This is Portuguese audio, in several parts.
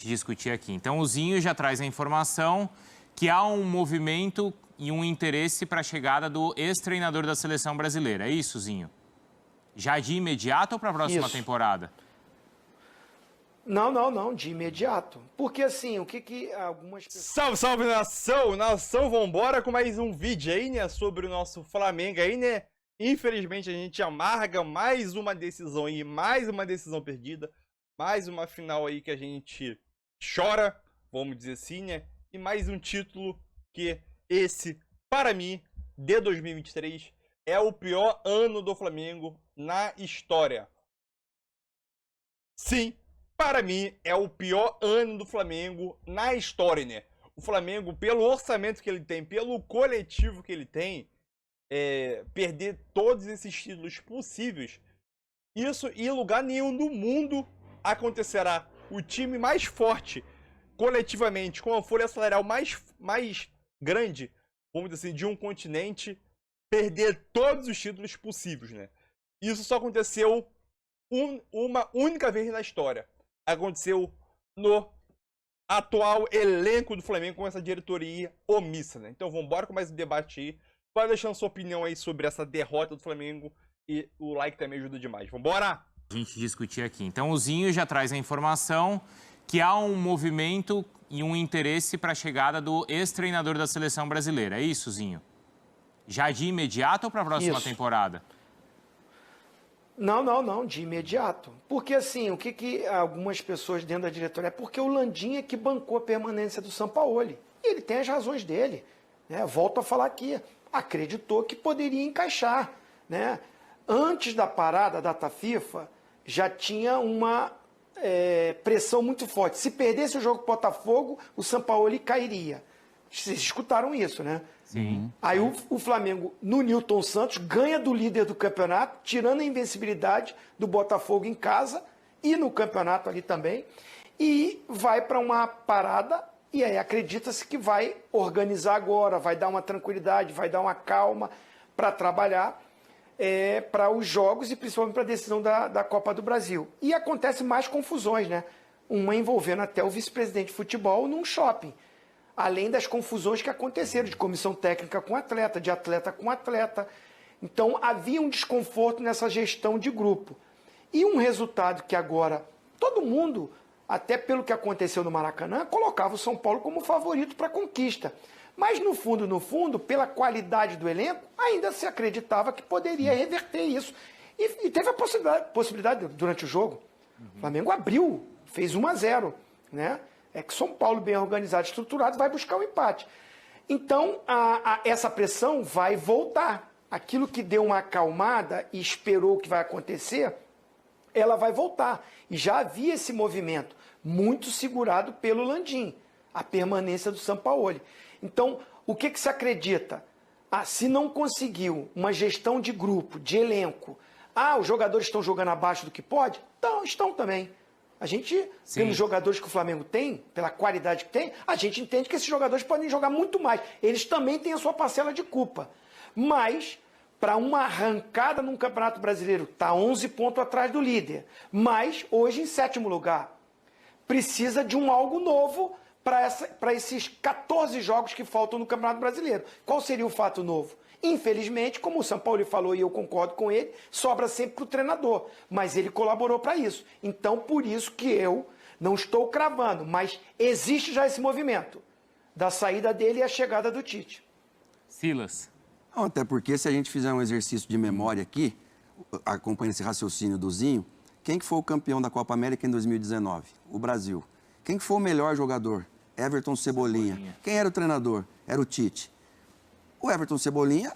discutir aqui. Então, o Zinho já traz a informação que há um movimento e um interesse para a chegada do ex-treinador da seleção brasileira. É isso, Zinho? Já de imediato ou para a próxima temporada? Não, de imediato. Porque assim, o que algumas pessoas... Salve, nação! Nação, vambora com mais um vídeo aí, né, sobre o nosso Flamengo aí, né? Infelizmente a gente amarga mais uma decisão aí, mais uma decisão perdida, mais uma final aí que a gente chora, vamos dizer assim, né? E mais um título que esse, para mim, de 2023, é o pior ano do Flamengo na história. Sim, para mim, é o pior ano do Flamengo na história, né? O Flamengo, pelo orçamento que ele tem, pelo coletivo que ele tem, perder todos esses títulos possíveis, isso em lugar nenhum do mundo acontecerá. O time mais forte, coletivamente, com a folha salarial mais grande, vamos dizer assim, de um continente, perder todos os títulos possíveis, né? Isso só aconteceu uma única vez na história. Aconteceu no atual elenco do Flamengo com essa diretoria omissa, né? Então vamos embora com mais um debate aí. Vai deixando sua opinião aí sobre essa derrota do Flamengo e o like também ajuda demais. Vambora! A gente discutir aqui. Então, o Zinho já traz a informação que há um movimento e um interesse para a chegada do ex-treinador da seleção brasileira. É isso, Zinho? Já de imediato ou para a próxima temporada? Não, de imediato. Porque assim, o que algumas pessoas dentro da diretoria... É porque o Landim é que bancou a permanência do Sampaoli. E ele tem as razões dele. Né? Volto a falar aqui. Acreditou que poderia encaixar. Né? Antes da parada, da data FIFA, já tinha uma pressão muito forte. Se perdesse o jogo com o Botafogo, o Sampaoli cairia. Vocês escutaram isso, né? Sim. Aí o Flamengo, no Nilton Santos, ganha do líder do campeonato, tirando a invencibilidade do Botafogo em casa e no campeonato ali também, e vai para uma parada, e aí acredita-se que vai organizar agora, vai dar uma tranquilidade, vai dar uma calma para trabalhar para os jogos e principalmente para a decisão da Copa do Brasil. E acontece mais confusões, né? Uma envolvendo até o vice-presidente de futebol num shopping. Além das confusões que aconteceram de comissão técnica com atleta, de atleta com atleta. Então, havia um desconforto nessa gestão de grupo. E um resultado que agora todo mundo, até pelo que aconteceu no Maracanã, colocava o São Paulo como favorito para a conquista. Mas, no fundo, pela qualidade do elenco, ainda se acreditava que poderia reverter isso. E teve a possibilidade durante o jogo. O Flamengo abriu, fez 1-0, né? É que São Paulo, bem organizado, estruturado, vai buscar o empate. Então, essa pressão vai voltar. Aquilo que deu uma acalmada e esperou o que vai acontecer, ela vai voltar. E já havia esse movimento, muito segurado pelo Landim, a permanência do Sampaoli. Então, o que se acredita? Se não conseguiu uma gestão de grupo, de elenco, os jogadores estão jogando abaixo do que pode? Então, estão também. A gente, pelos jogadores que o Flamengo tem, pela qualidade que tem, a gente entende que esses jogadores podem jogar muito mais. Eles também têm a sua parcela de culpa. Mas, para uma arrancada num Campeonato Brasileiro, está 11 pontos atrás do líder. Mas, hoje, em 7º lugar. Precisa de algo novo para esses 14 jogos que faltam no Campeonato Brasileiro. Qual seria o fato novo? Infelizmente, como o Sampaoli falou e eu concordo com ele, sobra sempre para o treinador. Mas ele colaborou para isso. Então, por isso que eu não estou cravando, mas existe já esse movimento da saída dele e a chegada do Tite. Silas. Não, até porque se a gente fizer um exercício de memória aqui, acompanhando esse raciocínio do Zinho, quem que foi o campeão da Copa América em 2019? O Brasil. Quem que foi o melhor jogador? Everton Cebolinha. Quem era o treinador? Era o Tite. O Everton Cebolinha,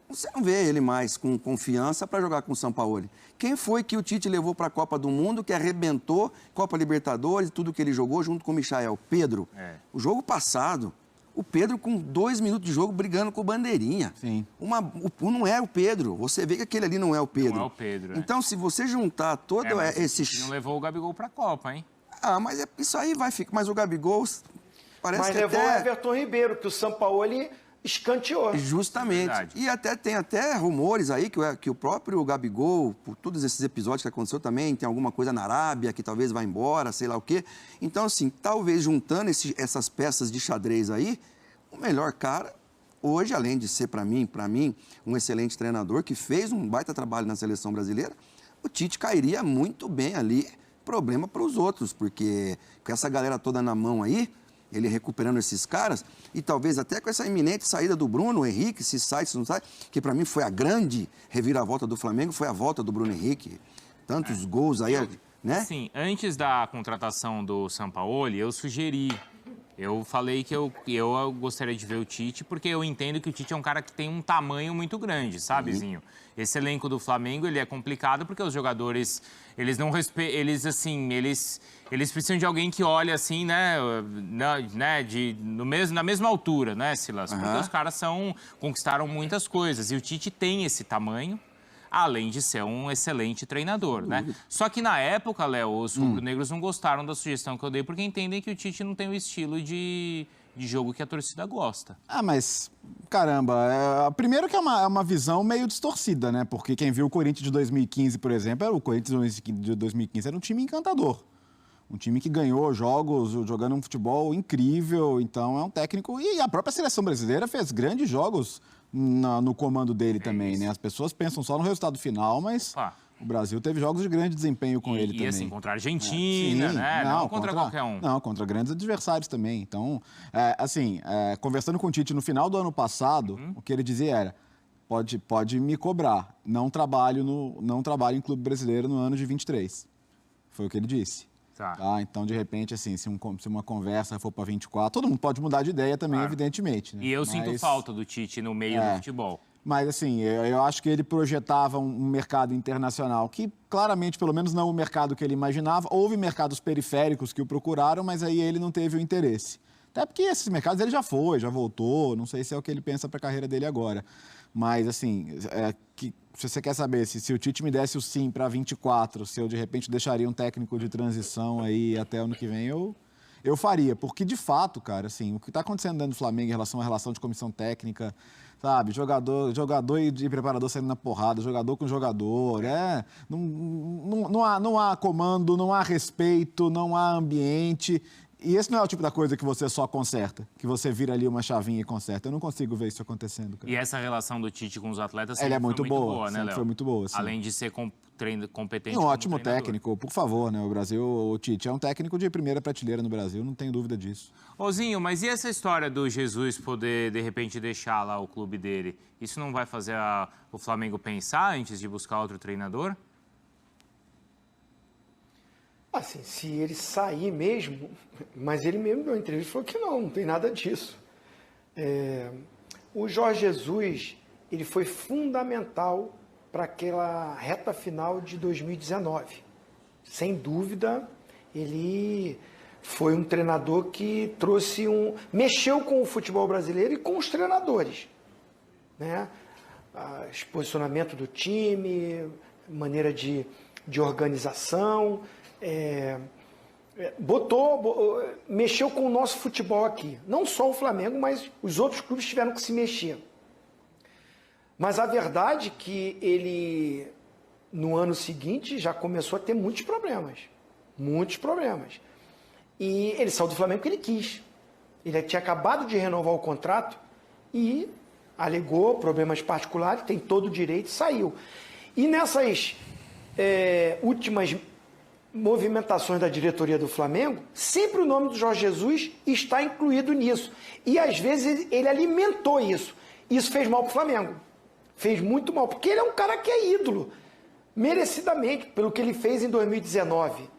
você não vê ele mais com confiança para jogar com o Sampaoli. Quem foi que o Tite levou para a Copa do Mundo, que arrebentou Copa Libertadores, tudo que ele jogou junto com o Michael? Pedro. O jogo passado, o Pedro com 2 minutos de jogo brigando com o Bandeirinha. Sim. Não é o Pedro. Você vê que aquele ali não é o Pedro. Não é o Pedro, Então, se você juntar todo esse... Não levou o Gabigol para a Copa, hein? Mas isso aí vai ficar... Mas o Gabigol... Parece Mas que levou até... o Everton Ribeiro, que o Sampaoli escanteou. Justamente. Verdade. E tem até rumores aí que o próprio Gabigol, por todos esses episódios que aconteceu também, tem alguma coisa na Arábia que talvez vá embora, sei lá o quê. Então, assim, talvez juntando essas peças de xadrez aí, o melhor cara, hoje, além de ser, para mim, um excelente treinador, que fez um baita trabalho na seleção brasileira, o Tite cairia muito bem ali, problema para os outros, porque com essa galera toda na mão aí, ele recuperando esses caras, e talvez até com essa iminente saída do Bruno Henrique, se sai, se não sai, que para mim foi a grande reviravolta do Flamengo, foi a volta do Bruno Henrique. Tantos gols aí, né? Sim, antes da contratação do Sampaoli, eu sugeri. Eu falei que eu gostaria de ver o Tite, porque eu entendo que o Tite é um cara que tem um tamanho muito grande, sabe, Zinho? Esse elenco do Flamengo, ele é complicado porque os jogadores, eles não respeitam, eles precisam de alguém que olhe assim, né, na mesma altura, né, Silas? Porque os caras conquistaram muitas coisas e o Tite tem esse tamanho. Além de ser um excelente treinador, né? Só que na época, Léo, os rubro-negros não gostaram da sugestão que eu dei, porque entendem que o Tite não tem o estilo de jogo que a torcida gosta. Ah, mas, caramba, primeiro que é uma visão meio distorcida, né? Porque quem viu o Corinthians de 2015, por exemplo, o Corinthians de 2015 era um time encantador. Um time que ganhou jogos, jogando um futebol incrível. Então, é um técnico... E a própria seleção brasileira fez grandes jogos no comando dele também, né? As pessoas pensam só no resultado final, mas o Brasil teve jogos de grande desempenho com ele também. E assim, contra a Argentina, né? Não contra qualquer um. Não, contra grandes adversários também. Então, conversando com o Tite no final do ano passado, o que ele dizia era, pode me cobrar, não trabalho em clube brasileiro no ano de 23. Foi o que ele disse. Tá, então, de repente, assim, se uma conversa for para 24, todo mundo pode mudar de ideia também, evidentemente. Né? E eu sinto falta do Tite no meio do futebol. Mas, assim, eu acho que ele projetava um mercado internacional que, claramente, pelo menos não o mercado que ele imaginava. Houve mercados periféricos que o procuraram, mas aí ele não teve o interesse. Até porque esses mercados ele já voltou, não sei se é o que ele pensa para a carreira dele agora. Mas, assim, se você quer saber se o Tite me desse o sim para 24, se eu, de repente, deixaria um técnico de transição aí até ano que vem, eu faria. Porque, de fato, cara, assim, o que está acontecendo dentro do Flamengo em relação à relação de comissão técnica, sabe, jogador e preparador saindo na porrada, jogador com jogador, não há comando, não há respeito, não há ambiente. E esse não é o tipo da coisa que você só conserta, que você vira ali uma chavinha e conserta. Eu não consigo ver isso acontecendo, cara. E essa relação do Tite com os atletas é muito boa, né, Léo? Foi muito boa, sim. Além de ser competente. Um ótimo técnico, por favor, né? O Tite é um técnico de primeira prateleira no Brasil, não tenho dúvida disso. Zinho, mas e essa história do Jesus poder, de repente, deixar lá o clube dele? Isso não vai fazer o Flamengo pensar antes de buscar outro treinador? Assim, se ele sair mesmo, mas ele mesmo deu uma entrevista e falou que não tem nada disso. O Jorge Jesus, ele foi fundamental para aquela reta final de 2019. Sem dúvida, ele foi um treinador que mexeu com o futebol brasileiro e com os treinadores, né? Esse posicionamento do time, maneira de organização, mexeu com o nosso futebol aqui. Não só o Flamengo, mas os outros clubes tiveram que se mexer. Mas a verdade é que ele, no ano seguinte, já começou a ter muitos problemas. Muitos problemas. E ele saiu do Flamengo porque ele quis. Ele tinha acabado de renovar o contrato e alegou problemas particulares, tem todo o direito e saiu. E nessas últimas movimentações da diretoria do Flamengo, sempre o nome do Jorge Jesus está incluído nisso. E às vezes ele alimentou isso. Isso fez mal para o Flamengo. Fez muito mal, porque ele é um cara que é ídolo, merecidamente, pelo que ele fez em 2019.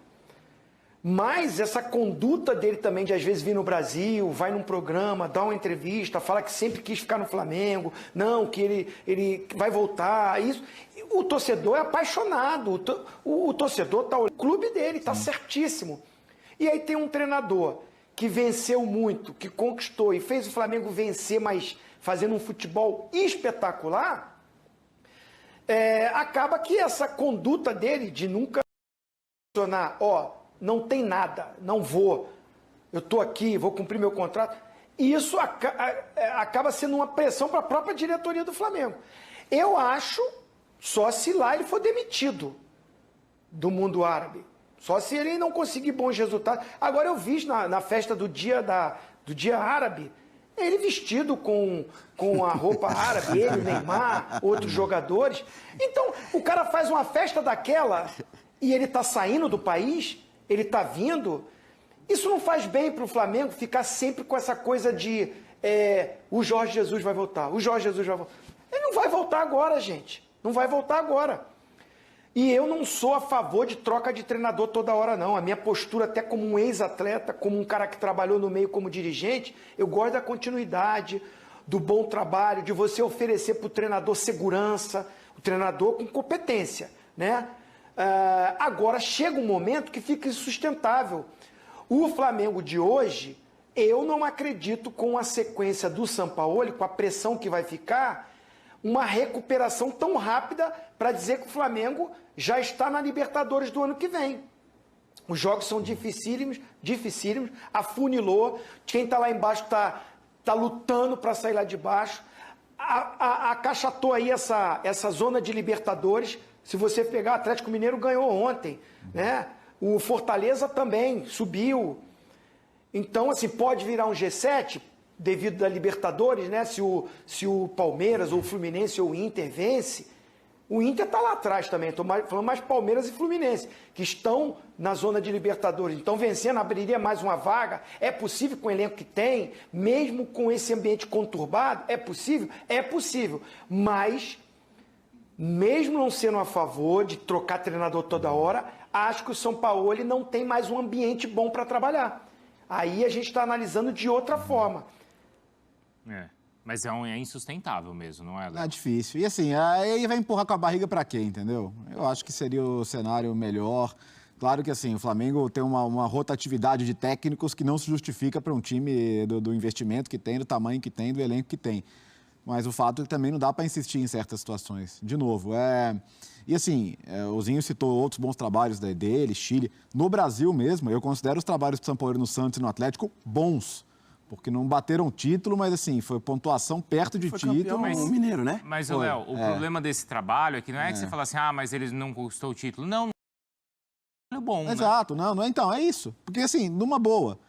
Mas essa conduta dele também de às vezes vir no Brasil, vai num programa, dá uma entrevista, fala que sempre quis ficar no Flamengo, não, que ele vai voltar, isso. O torcedor é apaixonado, o torcedor está o clube dele, está certíssimo. E aí tem um treinador que venceu muito, que conquistou e fez o Flamengo vencer, mas fazendo um futebol espetacular, acaba que essa conduta dele de nunca funcionar, não tem nada, não vou, eu estou aqui, vou cumprir meu contrato, E isso acaba sendo uma pressão para a própria diretoria do Flamengo. Eu acho, só se lá ele for demitido do mundo árabe. Só se ele não conseguir bons resultados. Agora eu vi na festa do dia árabe, ele vestido com a roupa árabe, ele, Neymar, outros jogadores. Então, o cara faz uma festa daquela e ele tá saindo do país, ele tá vindo. Isso não faz bem para o Flamengo ficar sempre com essa coisa de o Jorge Jesus vai voltar, o Jorge Jesus vai voltar. Ele não vai voltar agora, gente. Não vai voltar agora. E eu não sou a favor de troca de treinador toda hora, não. A minha postura, até como um ex-atleta, como um cara que trabalhou no meio como dirigente, eu gosto da continuidade, do bom trabalho, de você oferecer para o treinador segurança, o treinador com competência, né? Agora, chega um momento que fica insustentável. O Flamengo de hoje, eu não acredito com a sequência do Sampaoli, com a pressão que vai ficar, uma recuperação tão rápida para dizer que o Flamengo já está na Libertadores do ano que vem. Os jogos são dificílimos, afunilou. Quem está lá embaixo está lutando para sair lá de baixo. Acachatou aí essa zona de Libertadores. Se você pegar, o Atlético Mineiro ganhou ontem, né? O Fortaleza também subiu. Então, assim, pode virar um G7 devido da Libertadores, né? Se o Palmeiras, ou o Fluminense, ou o Inter vence. O Inter está lá atrás também. Estou falando mais Palmeiras e Fluminense, que estão na zona de Libertadores. Então, vencendo, abriria mais uma vaga. É possível com o elenco que tem, mesmo com esse ambiente conturbado? É possível? É possível. Mas, mesmo não sendo a favor de trocar treinador toda hora, acho que o Sampaoli não tem mais um ambiente bom para trabalhar. Aí a gente está analisando de outra forma. Mas é insustentável mesmo, não é, Léo? É difícil. E assim, aí vai empurrar com a barriga para quê, entendeu? Eu acho que seria o cenário melhor. Claro que assim, o Flamengo tem uma rotatividade de técnicos que não se justifica para um time do investimento que tem, do tamanho que tem, do elenco que tem. Mas o fato é que também não dá para insistir em certas situações. De novo, E assim, o Zinho citou outros bons trabalhos dele, Chile. No Brasil mesmo, eu considero os trabalhos do Sampaoli no Santos e no Atlético bons. Porque não bateram título, mas assim, foi pontuação perto de foi título. Campeão mineiro, né? Mas, Léo, o problema desse trabalho é que não é que você fala assim, mas eles não conquistou o título. Não, é bom, né? Exato, não, então, é isso. Porque assim, numa boa.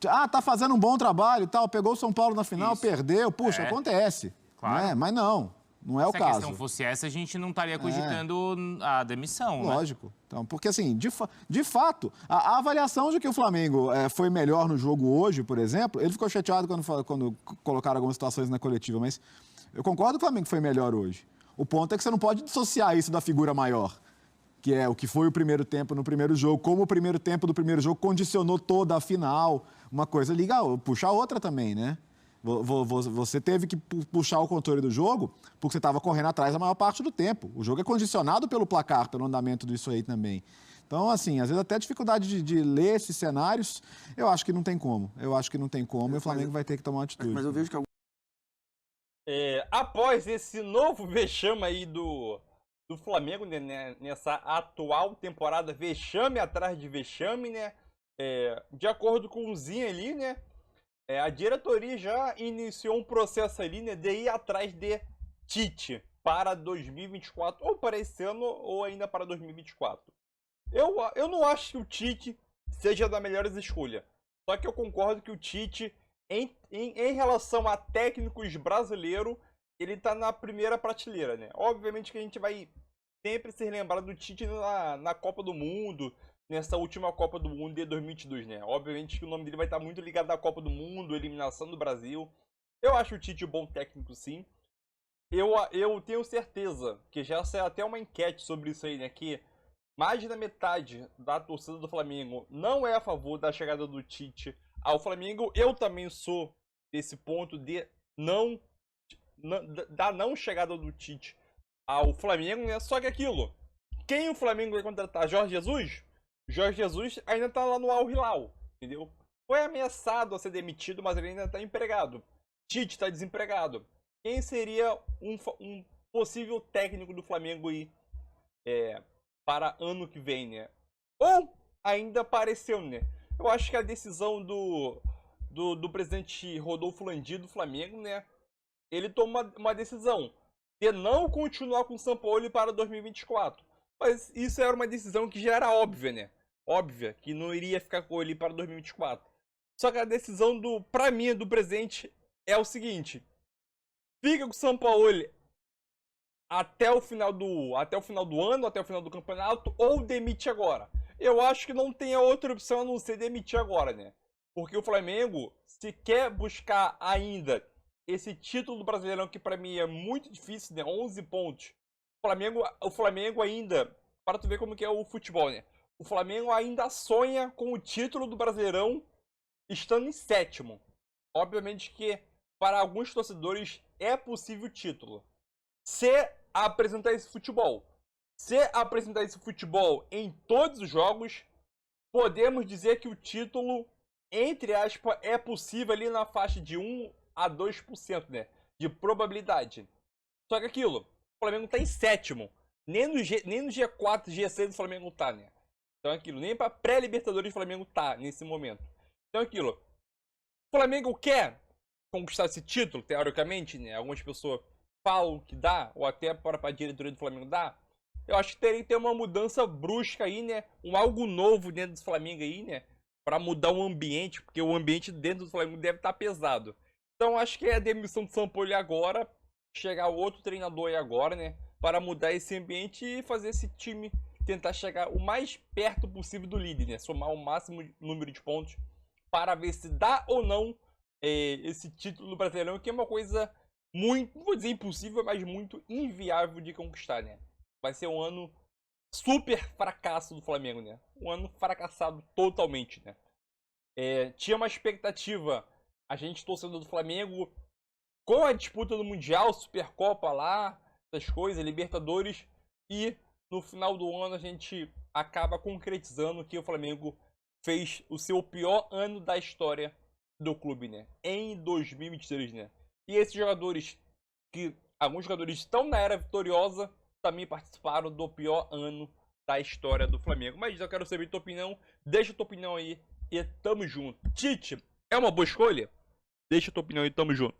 Tá fazendo um bom trabalho e tal, pegou o São Paulo na final, perdeu, puxa, acontece. Claro. Né? Mas não é o caso. Se a questão fosse essa, a gente não estaria cogitando a demissão, né? Lógico. Então, porque assim, de fato, a avaliação de que o Flamengo foi melhor no jogo hoje, por exemplo, ele ficou chateado quando colocaram algumas situações na coletiva, mas eu concordo que o Flamengo foi melhor hoje. O ponto é que você não pode dissociar isso da figura maior, que é o que foi o primeiro tempo no primeiro jogo, como o primeiro tempo do primeiro jogo condicionou toda a final. Uma coisa liga, puxa a outra também, né? Você teve que puxar o controle do jogo porque você estava correndo atrás a maior parte do tempo. O jogo é condicionado pelo placar, pelo andamento disso aí também. Então, assim, às vezes até a dificuldade de ler esses cenários, eu acho que não tem como. E o Flamengo vai ter que tomar uma atitude. Mas eu vejo que após esse novo vexame aí do Flamengo, né, nessa atual temporada, vexame atrás de vexame, né? De acordo com o Zinho ali, né? A diretoria já iniciou um processo ali, né, de ir atrás de Tite para 2024, ou para esse ano, ou ainda para 2024. Eu não acho que o Tite seja da melhores escolha. Só que eu concordo que o Tite, em relação a técnicos brasileiros, ele tá na primeira prateleira, né? Obviamente que a gente vai sempre se lembrar do Tite na Copa do Mundo, nessa última Copa do Mundo de 2022, né? Obviamente que o nome dele vai estar muito ligado à Copa do Mundo, eliminação do Brasil. Eu acho o Tite um bom técnico, sim. Eu tenho certeza que já saiu até uma enquete sobre isso aí, né? Que mais da metade da torcida do Flamengo não é a favor da chegada do Tite ao Flamengo. Eu também sou desse ponto de não chegada do Tite ao Flamengo, né? Só que aquilo, quem o Flamengo vai contratar? Jorge Jesus? Jorge Jesus ainda tá lá no Al Hilal, entendeu? Foi ameaçado a ser demitido, mas ele ainda tá empregado. Tite tá desempregado. Quem seria um possível técnico do Flamengo aí para ano que vem, né? Ou ainda apareceu, né? Eu acho que a decisão do do presidente Rodolfo Landim do Flamengo, né? Ele toma uma decisão de não continuar com o Sampaoli para 2024. Mas isso era uma decisão que já era óbvia, né? Óbvia, que não iria ficar com ele para 2024. Só que a decisão pra mim, do presidente é o seguinte: fica com o Sampaoli até o final do ano, até o final do campeonato, ou demite agora. Eu acho que não tem outra opção a não ser demitir agora, né? Porque o Flamengo, se quer buscar ainda esse título do Brasileirão, que pra mim é muito difícil, né? 11 pontos. O Flamengo ainda, para tu ver como que é o futebol, né? O Flamengo ainda sonha com o título do Brasileirão estando em sétimo. Obviamente que para alguns torcedores é possível o título. Se apresentar esse futebol em todos os jogos, podemos dizer que o título, entre aspas, é possível ali na faixa de 1 a 2%, né? De probabilidade. Só que aquilo, o Flamengo tá em sétimo. Nem no G4, G6 o Flamengo tá, né? Então aquilo, nem pra pré-Libertadores o Flamengo tá nesse momento. Então aquilo, o Flamengo quer conquistar esse título, teoricamente, né? Algumas pessoas falam que dá, ou até para a diretoria do Flamengo dá. Eu acho que teria que ter uma mudança brusca aí, né? Algo novo dentro do Flamengo aí, né? Pra mudar o ambiente, porque o ambiente dentro do Flamengo deve estar pesado. Então acho que é a demissão do Sampaoli agora, chegar outro treinador aí agora, né? Para mudar esse ambiente e fazer esse time tentar chegar o mais perto possível do líder, né? Somar o máximo número de pontos para ver se dá ou não esse título do Brasileirão, que é uma coisa muito, não vou dizer impossível, mas muito inviável de conquistar, né? Vai ser um ano super fracasso do Flamengo, né? Um ano fracassado totalmente, né? Tinha uma expectativa, a gente torcedor do Flamengo, com a disputa do Mundial, Supercopa lá, essas coisas, Libertadores, e no final do ano a gente acaba concretizando que o Flamengo fez o seu pior ano da história do clube, né? Em 2023, né? E esses jogadores, alguns jogadores estão na era vitoriosa, também participaram do pior ano da história do Flamengo. Mas eu quero saber a tua opinião, deixa a tua opinião aí e tamo junto. Tite, é uma boa escolha? Deixa a tua opinião aí, tamo junto.